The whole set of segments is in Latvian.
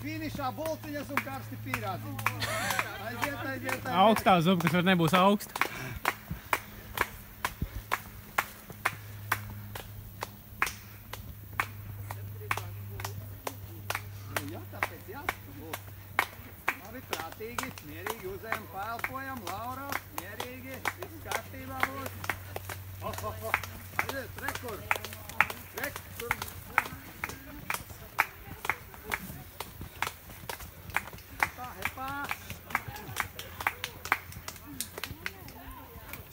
Finišā bultiņas un karsti pīrādziņi. Aiziet. Augstā zupa, kas var nebūs augsta. Jā, tāpēc jābūt. Labi, prātīgi, mierīgi uzējam, paelpojam, Laura, mierīgi, viss kārtībā būs. Aiziet, rekur. Tur. Hepā.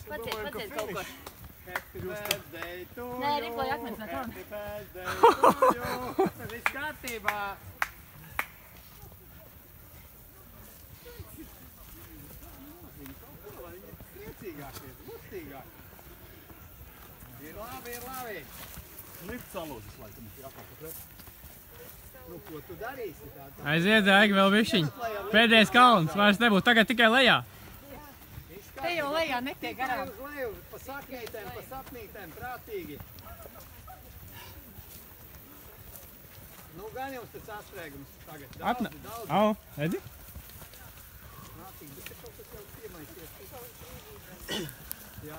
Paciet kaut ko. Happy birthday to you. Nē, ripoļ akmens no tona. Happy birthday to you. Viss kārtībā. Priecīgākie, lustīgākie. Ir labi. Lifts salūzis, laikam, jāpapatret. Nu, ko tu darīsi? Aiziet, Daiga, vēl višķiņ. Pēdējais kalns, vairs nebūs, tagad tikai lejā. Te jau lejā netiek garām. Uz leju, pa saknītēm, pa sapnītēm, prātīgi. Nu, gan jums tas atstrēgums tagad. Daudz. Au, redzi? Prātīgi, bet te kaut kas jau piemaisies. Jā.